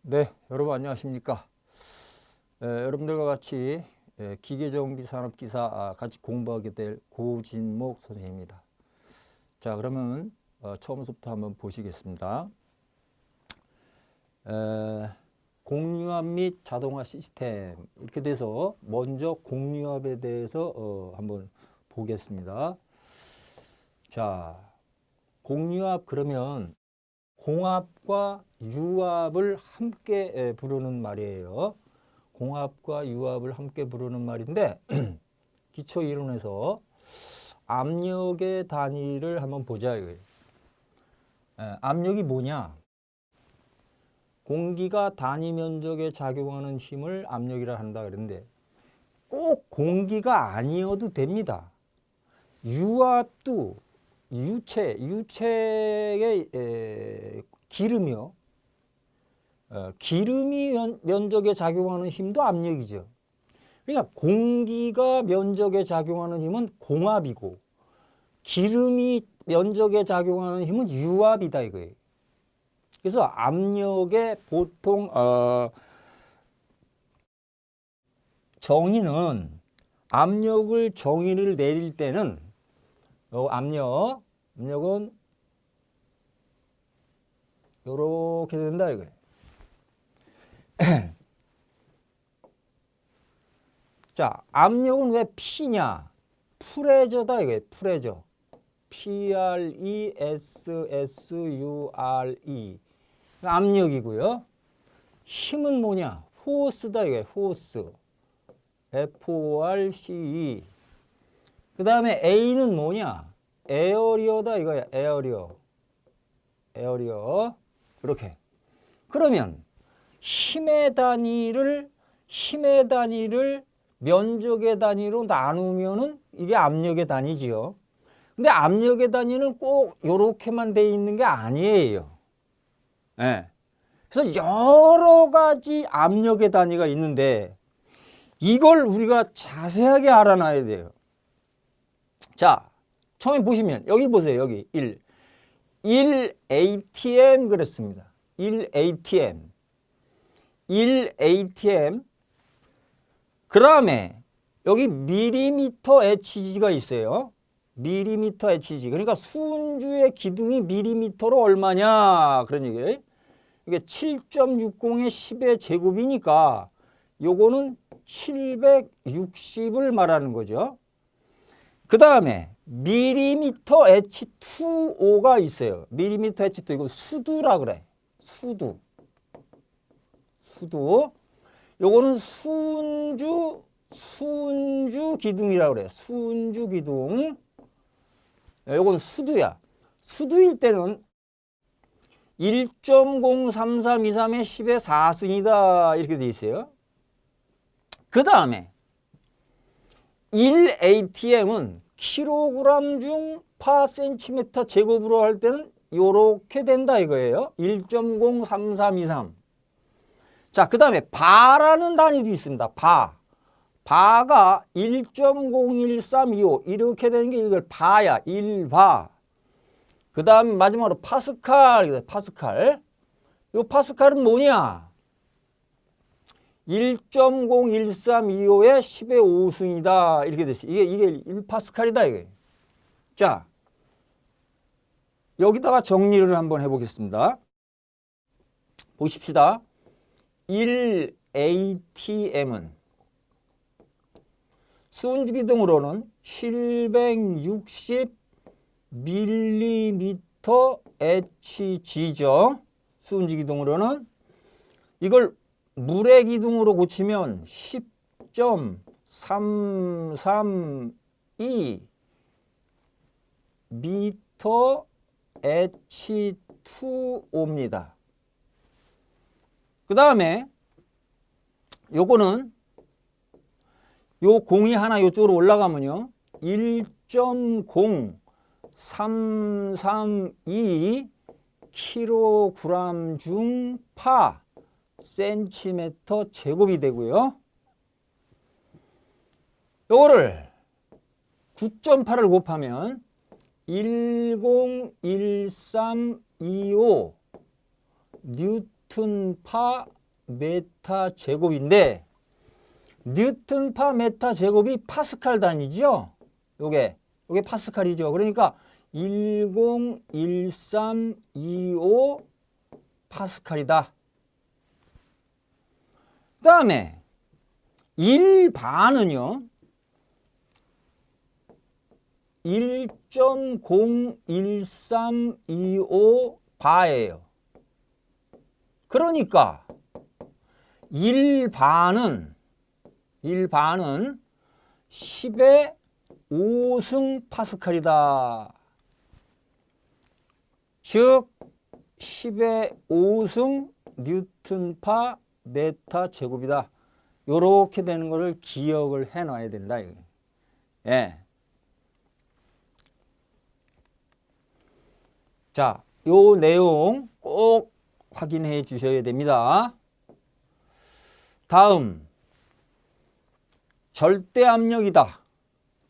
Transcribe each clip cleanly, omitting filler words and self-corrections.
네, 여러분 안녕하십니까? 여러분들과 같이 기계정비산업기사 같이 공부하게 될 고진목 선생님입니다. 자, 그러면 처음부터 한번 보시겠습니다. 공유압 및 자동화 시스템 이렇게 돼서 먼저 공유압에 대해서 한번 보겠습니다. 자, 공유압 그러면 공압과 유압을 함께 부르는 말이에요. 공압과 유압을 함께 부르는 말인데 기초 이론에서 압력의 단위를 한번 보자 이거예요. 압력이 뭐냐? 공기가 단위 면적에 작용하는 힘을 압력이라 한다 그랬는데 꼭 공기가 아니어도 됩니다. 유압도 유체의 기름이요. 기름이 면적에 작용하는 힘도 압력이죠. 그러니까 공기가 면적에 작용하는 힘은 공압이고 기름이 면적에 작용하는 힘은 유압이다 이거예요. 그래서 압력의 보통 정의는 압력을 정의를 내릴 때는 압력은 이렇게 된다 이거예요. 자, 압력은 왜 P냐? 프레저다 이거예요. 프레저. P-R-E-S-S-U-R-E. 압력이고요. 힘은 뭐냐? 포스다 이거예요. 포스. F-O-R-C-E. 그 다음에 A는 뭐냐? 에어리어다 이거야. 에어리어. 이렇게. 그러면 힘의 단위를 면적의 단위로 나누면은 이게 압력의 단위지요. 근데 압력의 단위는 꼭 이렇게만 돼 있는 게 아니에요. 네. 그래서 여러 가지 압력의 단위가 있는데 이걸 우리가 자세하게 알아놔야 돼요. 자, 처음에 보시면 여기 보세요. 여기 1 ATM 그랬습니다. 1 ATM. 그 다음에 여기 밀리미터 HG가 있어요. 밀리미터 HG. 그러니까 순주의 기둥이 밀리미터로 얼마냐 그런 얘기예요. 이게 7.60의 10의 제곱이니까 요거는 760을 말하는 거죠. 그 다음에 밀리미터 H2O가 있어요. 밀리미터 H2 이거 수두라 그래. 수두. 요거는 순주 기둥이라 그래. 순주 기둥. 요건 수두야. 수두일 때는 1.03323의 10의 4승이다 이렇게 돼 있어요. 그 다음에 1 ATM은 킬로그램 중 파 센티미터 제곱으로 할 때는 요렇게 된다 이거예요. 1.03323. 자, 그 다음에 바라는 단위도 있습니다. 바가 1.01325 이렇게 되는 게 이걸 바야. 1바. 그 다음 마지막으로 파스칼. 요 파스칼은 뭐냐? 1.01325의 10의 5승이다. 이렇게 됐어요. 이게 1파스칼이다. 이게. 자, 여기다가 정리를 한번 해보겠습니다. 보십시다. 1 ATM은 순주기둥으로는 760mm HG죠. 순주기둥으로는 이걸 물의 기둥으로 고치면 10.332 미터 H2O입니다. 그 다음에 요거는 요 공이 하나 요쪽으로 올라가면요 1.0332 킬로그램 중 파 센티미터 제곱이 되고요. 요거를 9.8을 곱하면 101325 뉴턴 파 메타 제곱인데 뉴턴파 메타 제곱이 파스칼 단위죠. 요게 파스칼이죠. 그러니까 101325 파스칼이다. 그 다음에 1바는요 1.01325 바예요. 그러니까 1바는 10의 5승 파스칼이다. 즉 10의 5승 뉴턴파 메타 제곱이다. 요렇게 되는 것을 기억을 해 놔야 된다. 예. 자, 요 내용 꼭 확인해 주셔야 됩니다. 다음, 절대 압력이다,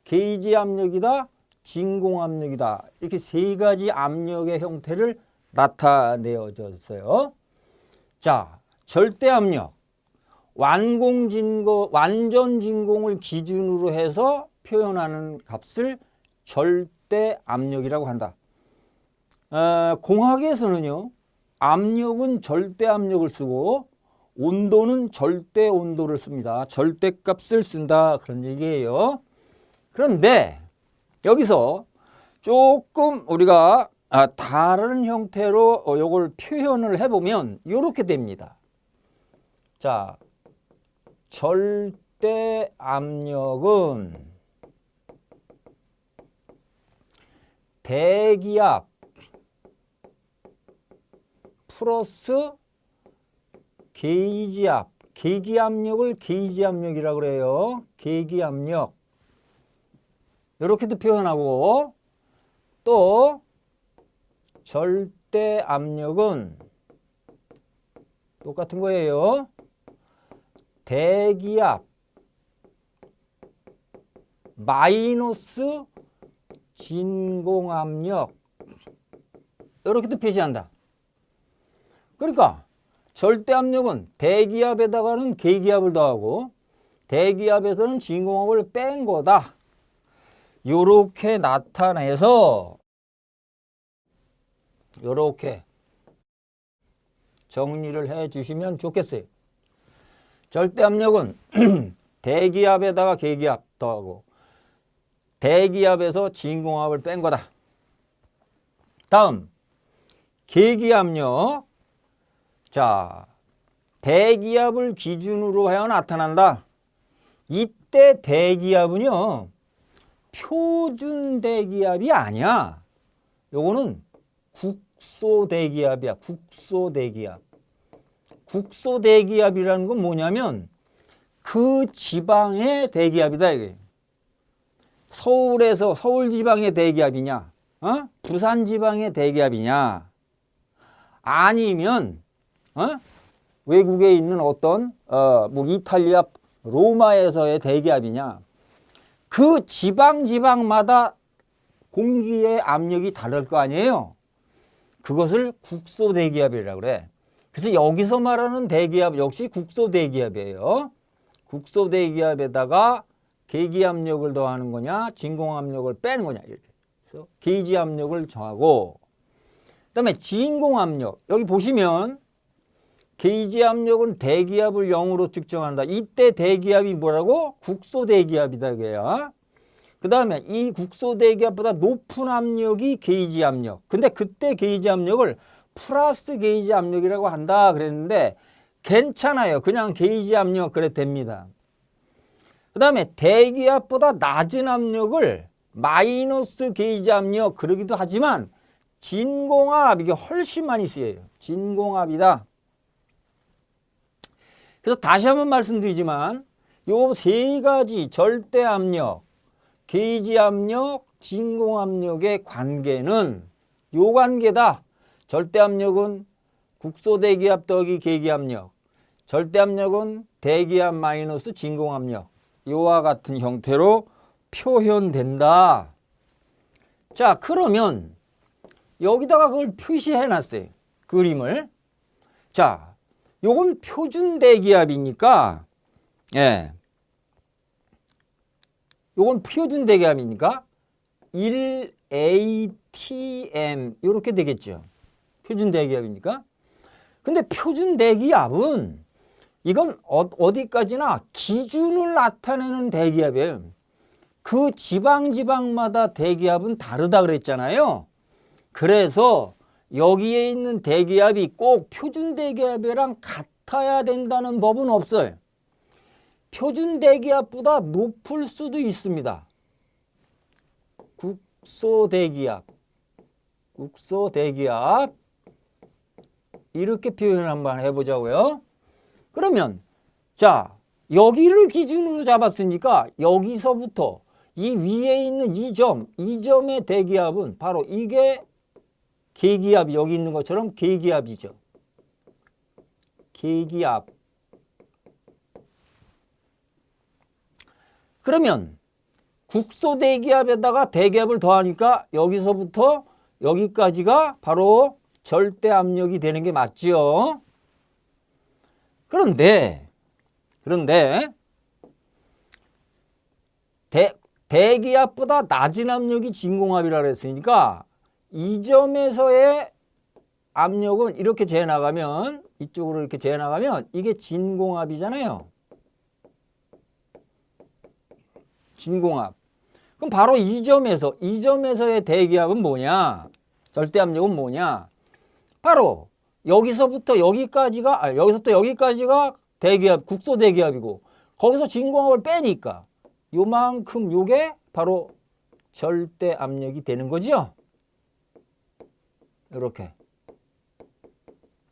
게이지 압력이다, 진공 압력이다. 이렇게 세 가지 압력의 형태를 나타내어졌어요. 자, 절대 압력. 완전 진공을 기준으로 해서 표현하는 값을 절대 압력이라고 한다. 공학에서는요, 압력은 절대 압력을 쓰고 온도는 절대 온도를 씁니다. 절대값을 쓴다, 그런 얘기예요. 그런데 여기서 조금 우리가 다른 형태로 이걸 표현을 해보면 이렇게 됩니다. 자, 절대 압력은 대기압 플러스 게이지압, 계기압력을 게이지압력이라고 그래요. 계기압력. 이렇게도 표현하고, 또 절대압력은 똑같은 거예요. 대기압 마이너스 진공압력, 이렇게도 표시한다. 그러니까 절대압력은 대기압에다가는 계기압을 더하고 대기압에서는 진공압을 뺀 거다. 요렇게 나타내서 요렇게 정리를 해 주시면 좋겠어요. 절대압력은 대기압에다가 계기압 더하고 대기압에서 진공압을 뺀 거다. 다음, 계기압력. 자, 대기압을 기준으로 하여 나타난다. 이때 대기압은요, 표준 대기압이 아니야. 요거는 국소 대기압이야. 국소 대기압. 국소 대기압이라는 건 뭐냐면 그 지방의 대기압이다, 이게. 서울에서 서울 지방의 대기압이냐, 부산 지방의 대기압이냐, 아니면 외국에 있는 어떤 뭐 이탈리아 로마에서의 대기압이냐, 그 지방마다 공기의 압력이 다를 거 아니에요. 그것을 국소 대기압이라고 그래. 그래서 여기서 말하는 대기압 역시 국소 대기압이에요. 국소 대기압에다가 계기압력을 더하는 거냐, 진공압력을 빼는 거냐, 이렇게. 그래서 게이지 압력을 정하고, 그다음에 진공압력. 여기 보시면 게이지 압력은 대기압을 0으로 측정한다. 이때 대기압이 뭐라고? 국소 대기압이다, 이거야. 그 다음에 이 국소 대기압보다 높은 압력이 게이지 압력. 근데 그때 게이지 압력을 플러스 게이지 압력이라고 한다 그랬는데 괜찮아요. 그냥 게이지 압력 그래도 됩니다. 그 다음에 대기압보다 낮은 압력을 마이너스 게이지 압력 그러기도 하지만 진공압, 이게 훨씬 많이 쓰여요. 진공압이다. 그래서 다시 한번 말씀드리지만 요 세 가지 절대압력, 게이지압력, 진공압력의 관계는 요 관계다. 절대압력은 국소대기압 더하기 계기압력, 절대압력은 대기압 마이너스 진공압력, 요와 같은 형태로 표현된다. 자, 그러면 여기다가 그걸 표시해 놨어요. 그림을. 자, 요건 표준 대기압이니까, 예. 요건 표준 대기압이니까 1atm 이렇게 되겠죠. 표준 대기압이니까. 근데 표준 대기압은 이건 어디까지나 기준을 나타내는 대기압이에요. 그 지방마다 대기압은 다르다 그랬잖아요. 그래서 여기에 있는 대기압이 꼭 표준 대기압이랑 같아야 된다는 법은 없어요. 표준 대기압보다 높을 수도 있습니다. 국소 대기압 이렇게 표현을 한번 해보자고요. 그러면 자, 여기를 기준으로 잡았으니까 여기서부터 이 위에 있는 이 점의 대기압은 바로 이게 계기압, 여기 있는 것처럼 계기압이죠. 계기압. 그러면 국소 대기압에다가 대기압을 더하니까 여기서부터 여기까지가 바로 절대 압력이 되는 게 맞죠. 그런데 대기압보다 낮은 압력이 진공압이라 그랬으니까 이 점에서의 압력은 이렇게 재나가면, 이쪽으로 이렇게 재나가면 이게 진공압이잖아요. 진공압. 그럼 바로 이 점에서의 대기압은 뭐냐? 절대압력은 뭐냐? 바로 여기서부터 여기까지가 대기압, 국소 대기압이고, 거기서 진공압을 빼니까 요만큼 요게 바로 절대압력이 되는 거죠. 이렇게.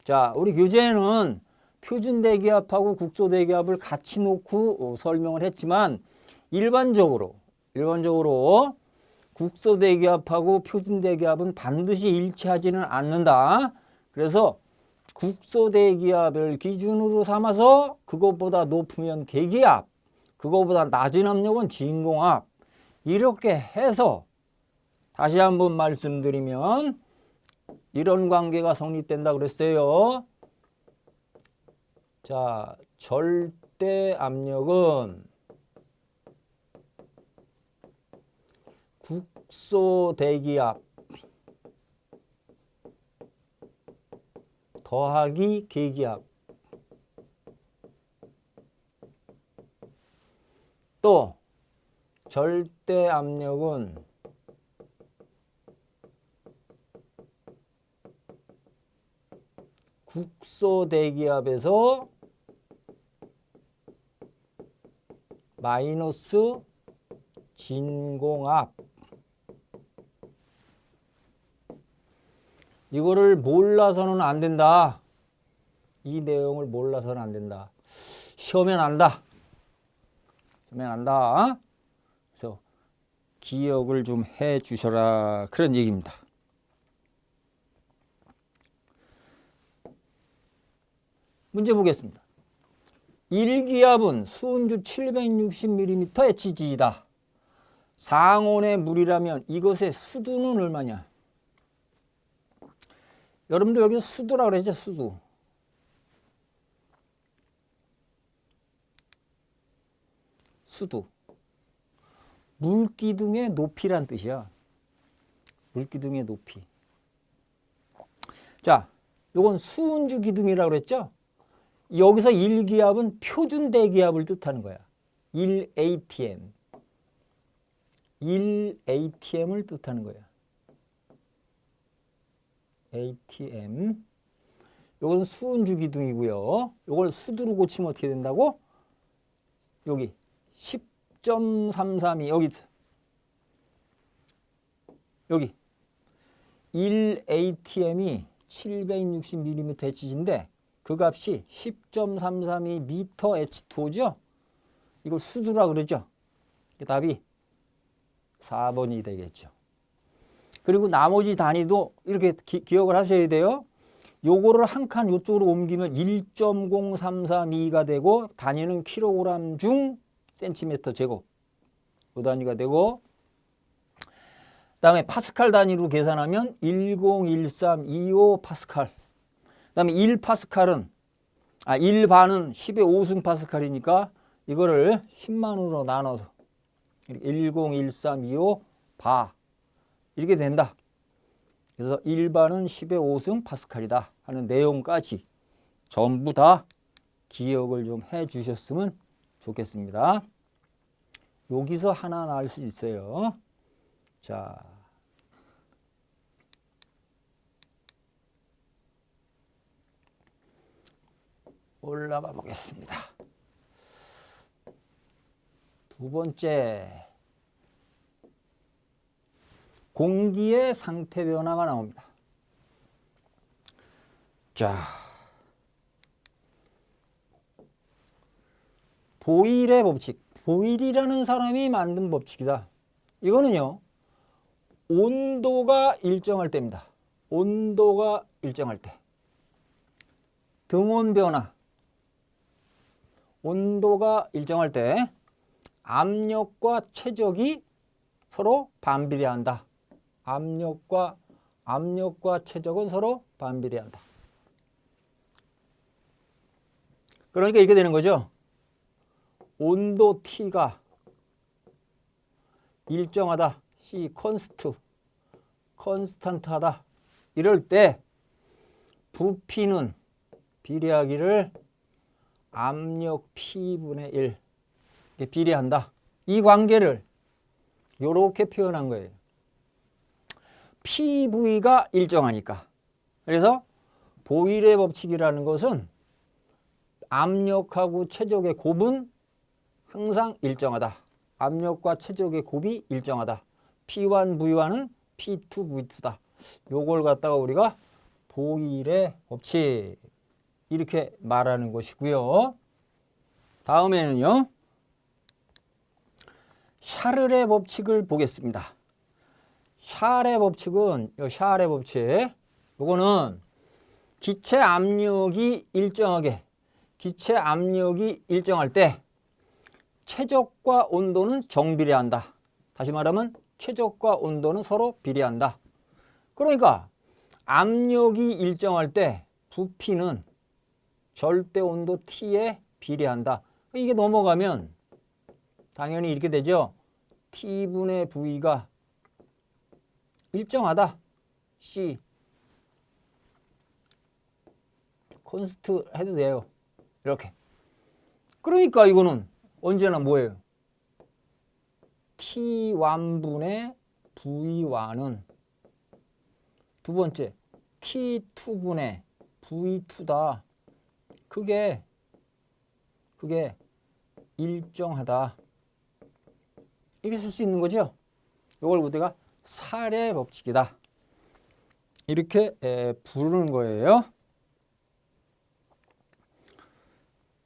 자, 우리 교재에는 표준 대기압하고 국소 대기압을 같이 놓고 설명을 했지만 일반적으로 국소 대기압하고 표준 대기압은 반드시 일치하지는 않는다. 그래서 국소 대기압을 기준으로 삼아서 그것보다 높으면 계기압, 그것보다 낮은 압력은 진공압, 이렇게 해서 다시 한번 말씀드리면 이런 관계가 성립된다 그랬어요. 자, 절대 압력은 국소 대기압 더하기 계기압, 또 절대 압력은 국소 대기압에서 마이너스 진공압. 이거를 몰라서는 안 된다. 이 내용을 몰라서는 안 된다. 시험에 난다. 그래서 기억을 좀 해 주셔라. 그런 얘기입니다. 문제 보겠습니다. 1기압은 수은주 760mm HG이다. 상온의 물이라면 이것의 수두는 얼마냐? 여러분들 여기서 수두라고 그랬죠? 수두. 물기둥의 높이란 뜻이야. 물기둥의 높이. 자, 요건 수은주 기둥이라고 그랬죠? 여기서 1기압은 표준 대기압을 뜻하는 거야. 1atm. 1atm을 뜻하는 거야. atm. 요건 수은주 기둥이고요. 요걸 수두로 고치면 어떻게 된다고? 여기 10.332 여기 있어. 여기 1atm이 760mm HG인데 그 값이 10.332 m/h2죠. 이걸 수두라 그러죠. 답이 4번이 되겠죠. 그리고 나머지 단위도 이렇게 기억을 하셔야 돼요. 요거를 한 칸 요쪽으로 옮기면 1.0332가 되고 단위는 킬로그램 중 센티미터 제곱 그 단위가 되고, 그다음에 파스칼 단위로 계산하면 101325 파스칼. 그다음에 1파스칼은 1바는 10의 5승 파스칼이니까 이거를 10만으로 나눠서 101325 바 이렇게 된다. 그래서 1바는 10의 5승 파스칼이다 하는 내용까지 전부 다 기억을 좀 해 주셨으면 좋겠습니다. 여기서 하나 나올 수 있어요. 자, 올라가 보겠습니다. 두 번째, 공기의 상태 변화가 나옵니다. 자, 보일의 법칙. 보일이라는 사람이 만든 법칙이다. 이거는요, 온도가 일정할 때입니다. 온도가 일정할 때. 등온 변화. 온도가 일정할 때 압력과 최적이 서로 반비례한다. 압력과 최적은 서로 반비례한다. 그러니까 이렇게 되는 거죠. 온도 T가 일정하다. C 컨스탄트하다. 이럴 때 부피는 비례하기를 압력 P분의 1 비례한다. 이 관계를 이렇게 표현한 거예요. PV가 일정하니까. 그래서 보일의 법칙이라는 것은 압력하고 최적의 곱은 항상 일정하다. 압력과 최적의 곱이 일정하다. P1, V1은 P2, V2다. 요걸 갖다가 우리가 보일의 법칙 이렇게 말하는 것이고요. 다음에는요. 샤를의 법칙을 보겠습니다. 샤를의 법칙은 샤를의 법칙. 요거는 기체 압력이 일정할 때 최적과 온도는 정비례한다. 다시 말하면 최적과 온도는 서로 비례한다. 그러니까 압력이 일정할 때 부피는 절대 온도 T에 비례한다. 이게 넘어가면 당연히 이렇게 되죠. T분의 V가 일정하다. C 콘스트 해도 돼요. 이렇게. 그러니까 이거는 언제나 뭐예요? T1분의 V1은 두 번째 T2분의 V2다. 그게 일정하다. 이렇게 쓸 수 있는 거죠. 이걸 우리가 샤를의 법칙이다. 이렇게 부르는 거예요.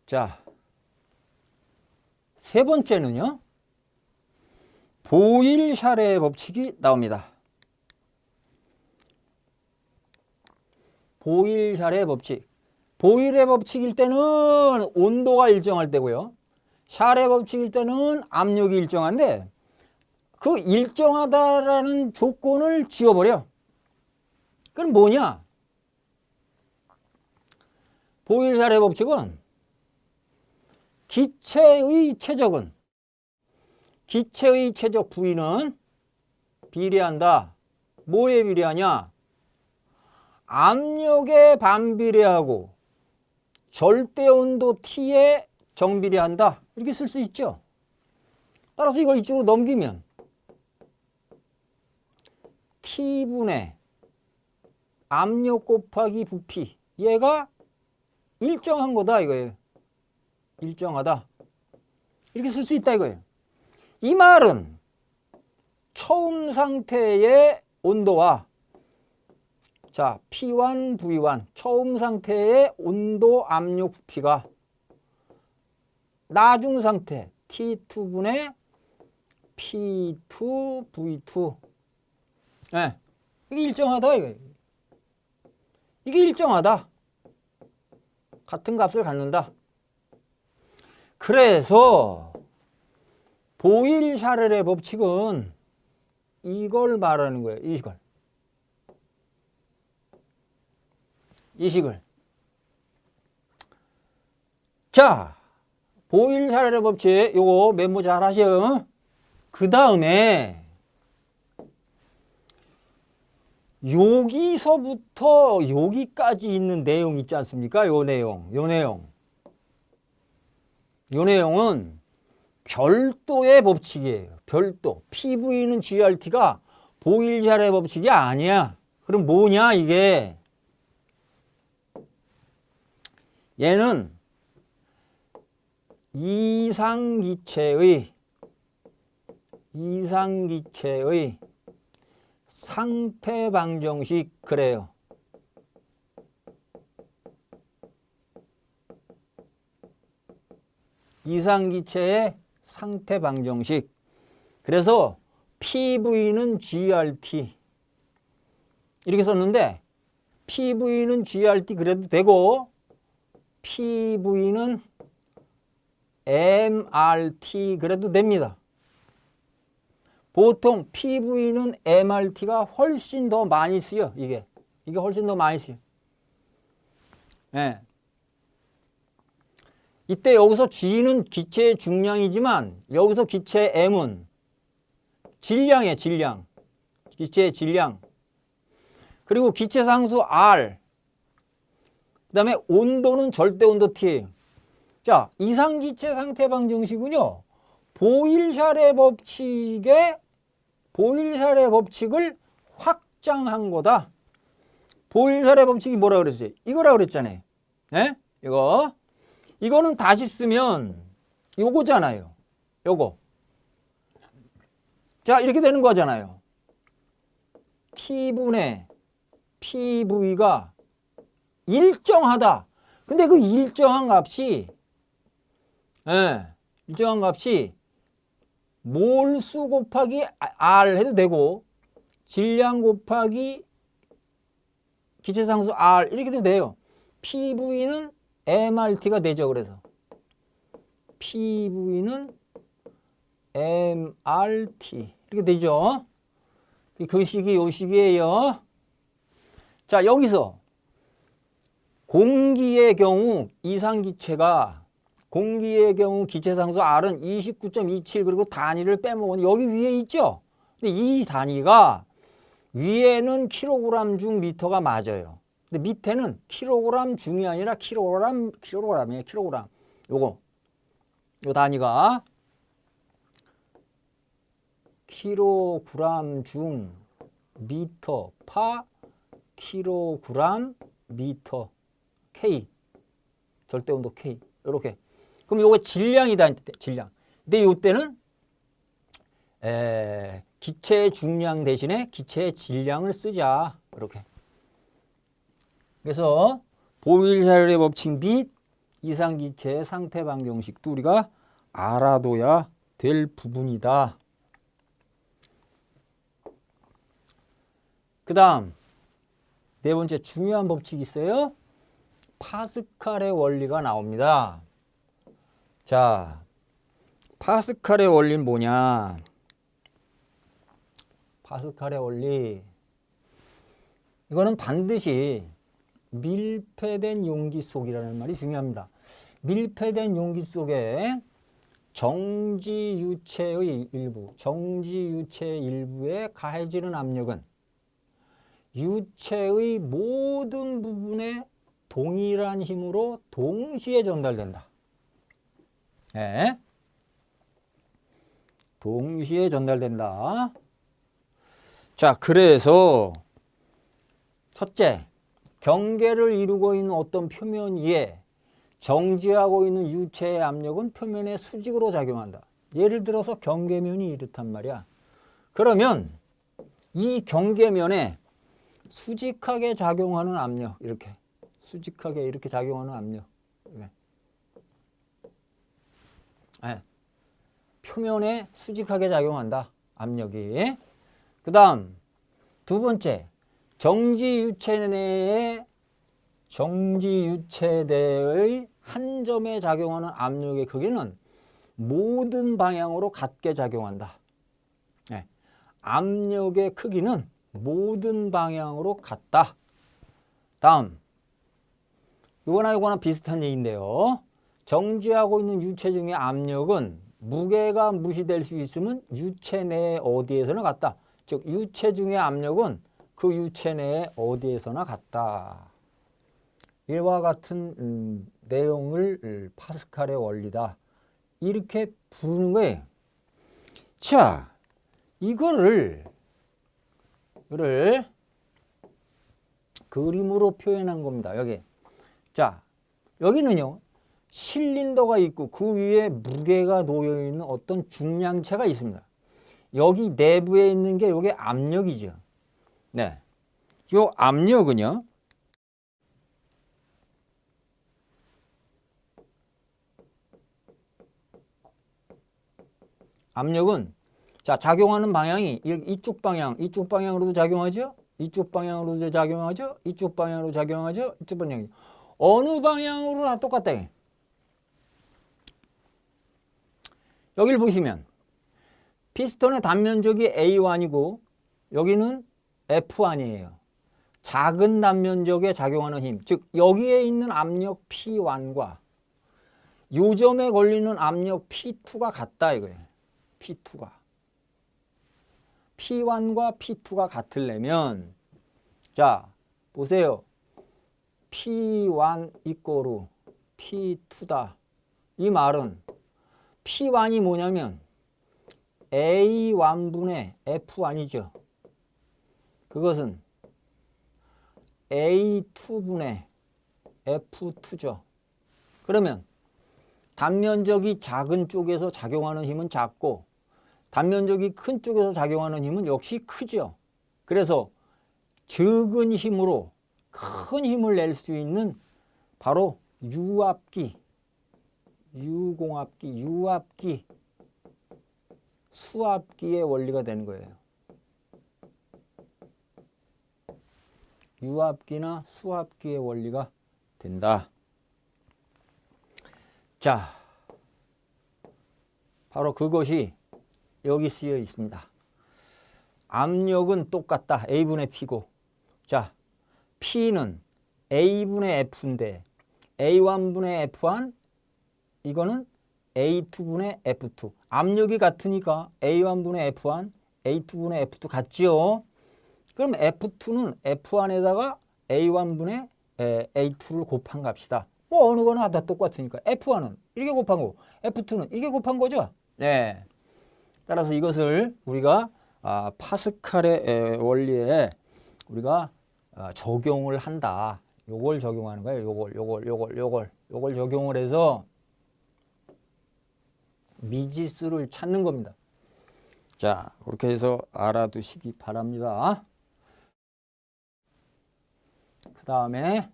자, 세 번째는요. 보일-샤를의 법칙이 나옵니다. 보일-샤를의 법칙. 보일의 법칙일 때는 온도가 일정할 때고요. 샤를의 법칙일 때는 압력이 일정한데 그 일정하다라는 조건을 지워버려. 그럼 뭐냐? 보일-샤를의 법칙은 기체의 최적 V는 비례한다. 뭐에 비례하냐? 압력에 반비례하고 절대 온도 T에 정비례한다. 이렇게 쓸 수 있죠. 따라서 이걸 이쪽으로 넘기면 T분의 압력 곱하기 부피 얘가 일정한 거다 이거예요. 일정하다. 이렇게 쓸 수 있다 이거예요. 이 말은 처음 상태의 온도와 자, P1, V1 처음 상태의 온도, 압력, 부피가 나중 상태 T2분의 P2, V2 네. 이게 일정하다 이거예요. 이게 일정하다. 같은 값을 갖는다. 그래서 보일-샤를의 법칙은 이걸 말하는 거예요. 이 식을. 자, 보일샤렐의 법칙 요거 메모 잘 하셔. 그 다음에 여기서부터 여기까지 있는 내용 있지 않습니까? 요 내용은 별도의 법칙이에요. 별도. PV는 GRT가 보일샤렐의 법칙이 아니야. 그럼 뭐냐 이게? 얘는 이상기체의 상태 방정식 그래요. 이상기체의 상태 방정식. 그래서 PV는 GRT 이렇게 썼는데 PV는 GRT 그래도 되고 PV는 MRT 그래도 됩니다. 보통 PV는 MRT가 훨씬 더 많이 쓰여. 이게 훨씬 더 많이 쓰여. 예. 이때 여기서 G는 기체의 중량이지만 여기서 기체의 M은 질량이에요. 질량. 기체의 질량. 그리고 기체 상수 R. 그 다음에 온도는 절대 온도 T. 자, 이상기체 상태 방정식은요. 보일샤렐 법칙을 확장한 거다. 보일샤렐 법칙이 뭐라 그랬어요? 이거라 그랬잖아요. 네? 이거는 다시 쓰면 요거잖아요. 요거. 자, 이렇게 되는 거잖아요. T분의 PV가 일정하다. 근데 그 일정한 값이 몰수 곱하기 R 해도 되고 질량 곱하기 기체상수 R 이렇게 해도 돼요. PV는 MRT가 되죠. 그래서 PV는 MRT 이렇게 되죠. 그 식이 요 식이에요. 자, 여기서 공기의 경우 공기의 경우 기체상수 R은 29.27 그리고 단위를 빼먹은 여기 위에 있죠. 근데 이 단위가 위에는 킬로그램 중 미터가 맞아요. 근데 밑에는 킬로그램 중이 아니라 킬로그램이에요. 킬로그램. 요 단위가 킬로그램 중 미터 파 킬로그램 미터 K 절대온도 K 이렇게. 그럼 요거 질량이다. 질량. 근데 요때는 기체의 중량 대신에 기체의 질량을 쓰자. 이렇게. 그래서 보일샤렐의 법칙 및 이상기체의 상태 방정식도 우리가 알아둬야 될 부분이다. 그 다음 네 번째 중요한 법칙이 있어요. 파스칼의 원리가 나옵니다. 자, 파스칼의 원리는 뭐냐? 파스칼의 원리. 이거는 반드시 밀폐된 용기 속이라는 말이 중요합니다. 밀폐된 용기 속에 정지유체의 일부에 가해지는 압력은 유체의 모든 부분에 동일한 힘으로 동시에 전달된다. 네. 동시에 전달된다. 자, 그래서 첫째, 경계를 이루고 있는 어떤 표면 위에 정지하고 있는 유체의 압력은 표면에 수직으로 작용한다. 예를 들어서 경계면이 이렇단 말이야. 그러면 이 경계면에 수직하게 작용하는 압력, 이렇게 수직하게 이렇게 작용하는 압력, 네. 표면에 수직하게 작용한다. 압력이. 그 다음 두 번째, 정지유체 내의 한 점에 작용하는 압력의 크기는 모든 방향으로 같게 작용한다. 네. 압력의 크기는 모든 방향으로 같다. 다음, 이거나 비슷한 얘기인데요. 정지하고 있는 유체 중의 압력은 무게가 무시될 수 있으면 유체 내에 어디에서나 같다. 즉 유체 중의 압력은 그 유체 내에 어디에서나 같다. 이와 같은 내용을 파스칼의 원리다. 이렇게 부르는 거예요. 자, 이거를 그림으로 표현한 겁니다. 여기. 자, 여기는요. 실린더가 있고 그 위에 무게가 놓여 있는 어떤 중량체가 있습니다. 여기 내부에 있는 게 이게 압력이죠. 네. 요 압력은요. 압력은 자, 작용하는 방향이 이쪽 방향으로도 작용하죠. 이쪽 방향으로도 작용하죠. 이쪽 방향으로 작용하죠. 이쪽 방향이 어느 방향으로 다 똑같다. 여기를 보시면 피스톤의 단면적이 A1이고 여기는 F1이에요. 작은 단면적에 작용하는 힘, 즉 여기에 있는 압력 P1과 요점에 걸리는 압력 P2가 같다 이거예요. P2가. P1과 P2가 같으려면 자 보세요. P1 이꼬르 P2다. 이 말은 P1이 뭐냐면 A1분의 F1이죠. 그것은 A2분의 F2죠. 그러면 단면적이 작은 쪽에서 작용하는 힘은 작고 단면적이 큰 쪽에서 작용하는 힘은 역시 크죠. 그래서 적은 힘으로 큰 힘을 낼 수 있는 바로 유압기, 유공압기, 유압기, 수압기의 원리가 되는 거예요. 유압기나 수압기의 원리가 된다. 자, 바로 그것이 여기 쓰여 있습니다. 압력은 똑같다. A분의 P고. 자, P는 A분의 F인데 A1분의 F1 이거는 A2분의 F2. 압력이 같으니까 A1분의 F1, A2분의 F2 같지요. 그럼 F2는 F1에다가 A1분의 A2를 곱한 값이다. 뭐 어느 거나 다 똑같으니까 F1은 이게 곱한 거고 F2는 이게 곱한 거죠. 네. 따라서 이것을 우리가 파스칼의 원리에 우리가 적용을 한다. 요걸 적용하는 거예요. 요걸 적용을 해서 미지수를 찾는 겁니다. 자, 그렇게 해서 알아두시기 바랍니다. 그 다음에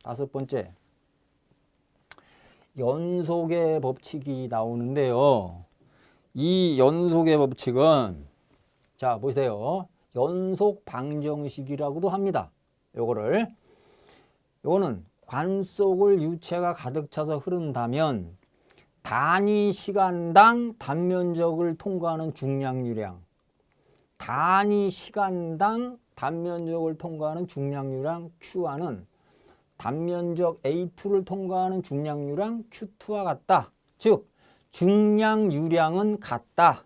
5번째 연속의 법칙이 나오는데요. 이 연속의 법칙은 자 보세요. 연속 방정식이라고도 합니다. 요거는 관 속을 유체가 가득 차서 흐른다면 단위 시간당 단면적을 통과하는 중량유량, 단위 시간당 단면적을 통과하는 중량유량 Q1은 단면적 A2를 통과하는 중량유량 Q2와 같다. 즉 중량유량은 같다.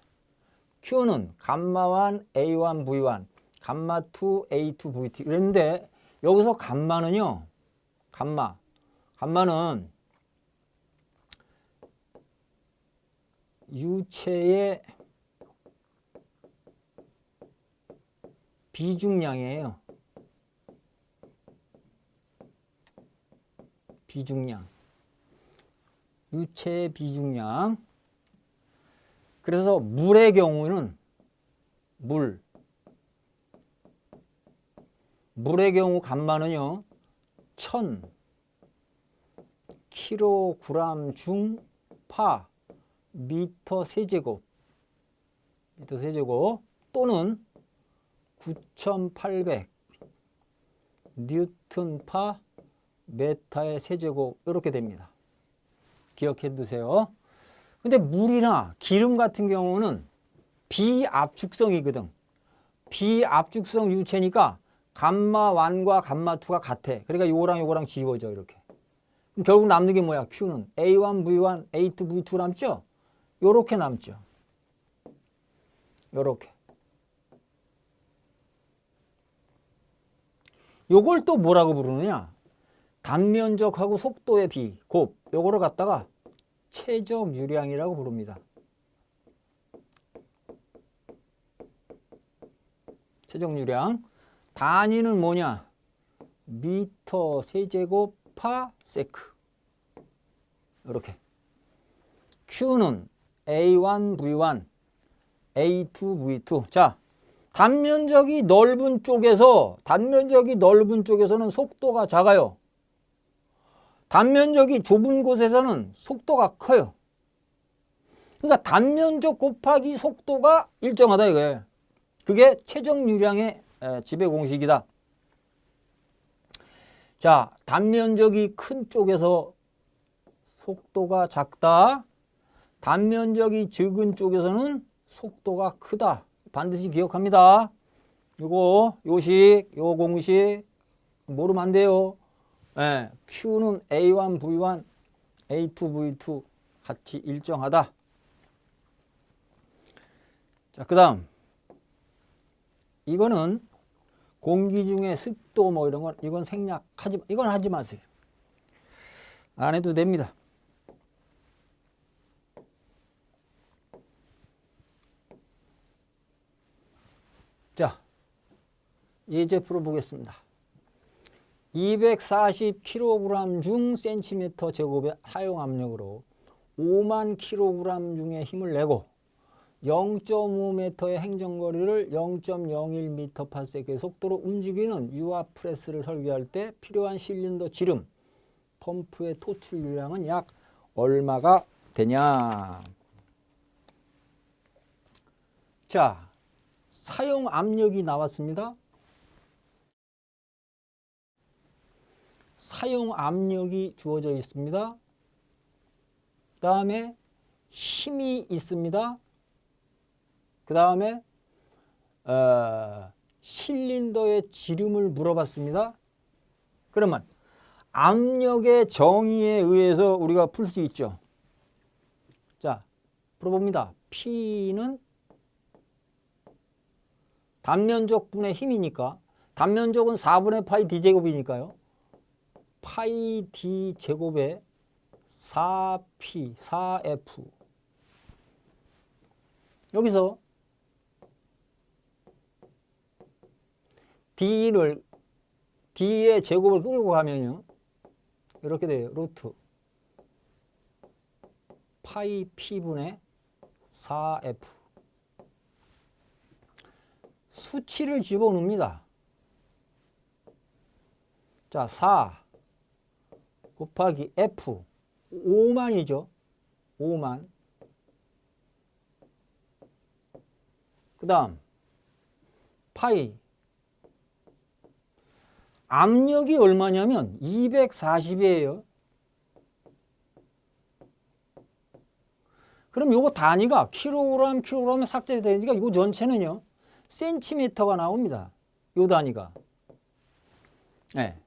Q는 감마1 A1 V1, 감마2 A2 VT 그랬는데 여기서 감마는요. 감마는 유체의 비중량이에요. 비중량. 유체의 비중량. 그래서 물의 경우는 물의 경우 감마는요. 1000 kg 중 파 미터 세제곱 또는 9800 뉴턴 파 메타의 세제곱 이렇게 됩니다. 기억해 두세요. 근데 물이나 기름 같은 경우는 비압축성이거든. 비압축성 유체니까 감마1과 감마2가 같아. 그러니까 요거랑 지워져 이렇게. 그럼 결국 남는 게 뭐야? Q는 A1, V1, A2, V2 남죠? 요렇게 남죠. 요렇게. 요걸 또 뭐라고 부르느냐? 단면적하고 속도의 비, 곱, 요거를 갖다가 최적 유량이라고 부릅니다. 최적 유량. 단위는 뭐냐? 미터 세제곱 파 세크. 이렇게. Q는 A1, V1, A2, V2. 자, 단면적이 넓은 쪽에서는 속도가 작아요. 단면적이 좁은 곳에서는 속도가 커요. 그러니까 단면적 곱하기 속도가 일정하다 이거예요. 그게 최적 유량의 지배 공식이다. 자, 단면적이 큰 쪽에서 속도가 작다. 단면적이 적은 쪽에서는 속도가 크다. 반드시 기억합니다. 요거 요식, 요 공식 모르면 안 돼요. 예, Q는 A1, V1, A2, V2 같이 일정하다. 자, 그 다음 이거는 공기 중에 습도 뭐 이런 건 이건 생략하지, 이건 하지 마세요. 안 해도 됩니다. 자, 예제 풀어보겠습니다. 240kg 중 센티미터 제곱의 사용 압력으로 5만 kg 중의 힘을 내고 0.5m의 행정거리를 0.01m/s의 속도로 움직이는 유압 프레스를 설계할 때 필요한 실린더 지름 펌프의 토출 유량은 약 얼마가 되냐? 자, 사용 압력이 나왔습니다. 사용 압력이 주어져 있습니다. 그 다음에 힘이 있습니다. 그 다음에 실린더의 지름을 물어봤습니다. 그러면 압력의 정의에 의해서 우리가 풀 수 있죠. 자, 풀어봅니다. P는 단면적 분의 힘이니까 단면적은 4분의 파이 D제곱이니까요. 파이 D제곱에 4P, 4F. 여기서 D의 제곱을 끌고 가면요. 이렇게 돼요. 루트 파이 P분의 4F. 수치를 집어넣습니다. 자, 4 곱하기 F 5만이죠. 5만. 그 다음 파이. 압력이 얼마냐면 240이에요. 그럼 요거 단위가 킬로그램에 삭제되니까 요 전체는요. 센티미터가 나옵니다. 요 단위가. 네.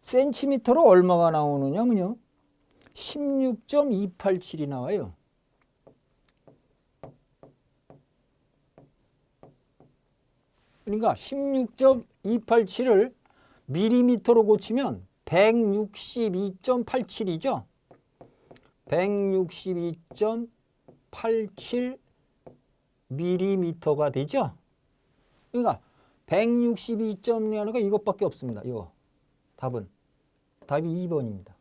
센티미터로 얼마가 나오느냐면요. 16.287이 나와요. 그러니까 16.287을 밀리미터로 고치면 162.87이죠. 162.87 밀리미터가 되죠. 그러니까 162.0가 이것밖에 없습니다. 이거 답이 2번입니다.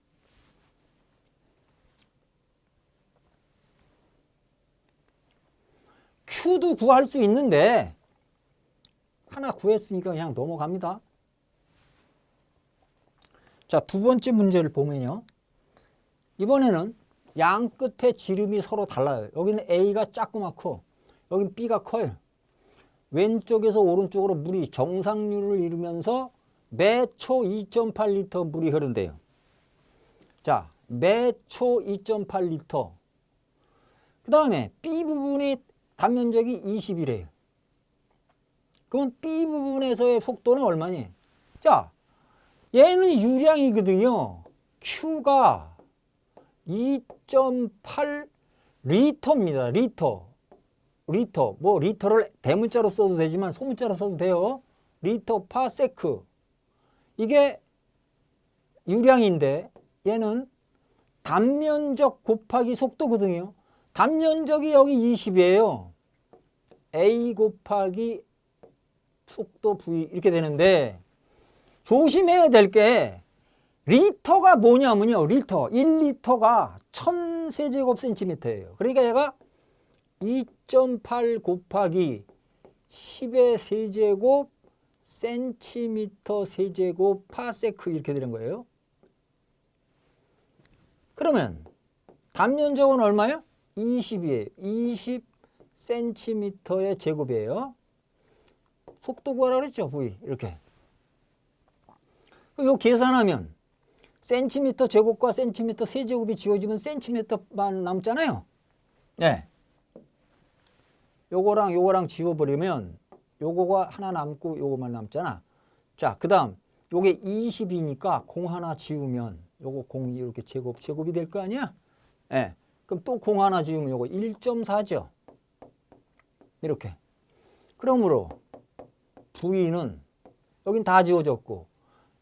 Q도 구할 수 있는데 하나 구했으니까 그냥 넘어갑니다. 자, 두 번째 문제를 보면요. 이번에는 양 끝에 지름이 서로 달라요. 여기는 A가 작고맣고 여기는 B가 커요. 왼쪽에서 오른쪽으로 물이 정상류를 이루면서 매 초 2.8리터 물이 흐른대요. 자, 매 초 2.8리터. 그 다음에 B 부분이 단면적이 20이래요. 그럼 B 부분에서의 속도는 얼마니? 자, 얘는 유량이거든요. Q가 2.8 리터입니다. 리터. 뭐 리터를 대문자로 써도 되지만 소문자로 써도 돼요. 리터 파 세크. 이게 유량인데 얘는 단면적 곱하기 속도거든요. 단면적이 여기 20이에요. A 곱하기 속도 V 이렇게 되는데 조심해야 될 게 리터가 뭐냐면요. 리터. 1리터가 1000세제곱센티미터예요. 그러니까 얘가 2.8 곱하기 10의 세제곱 센티미터 세제곱 파세크 이렇게 되는 거예요. 그러면 단면적은 얼마예요? 20이에요. 20 센티미터의 제곱이에요. 속도 구하라 그랬죠? V 이렇게. 요 계산하면 센티미터 제곱과 센티미터 세제곱이 지워지면 센티미터만 남잖아요. 네. 요거랑 지워버리면 요거가 하나 남고 요거만 남잖아. 자, 그 다음 요게 20이니까 공 하나 지우면 요거 공이 이렇게 제곱이 될 거 아니야? 예. 네. 그럼 또 공 하나 지우면 요거 1.4죠. 이렇게. 그러므로 V는 여긴 다 지워졌고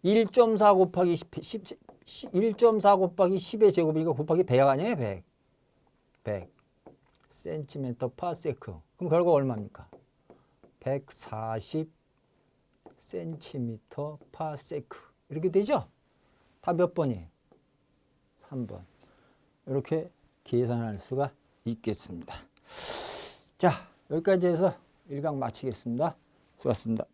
1.4 곱하기 1.4 곱하기 10의 제곱이니까 곱하기 100 아니에요? 100 센티미터 파세크. 그럼 결과 얼마입니까? 140 센티미터 파세크. 이렇게 되죠? 다 몇 번이에요? 3번. 이렇게 계산할 수가 있겠습니다. 자, 여기까지 해서 1강 마치겠습니다. 수고하셨습니다.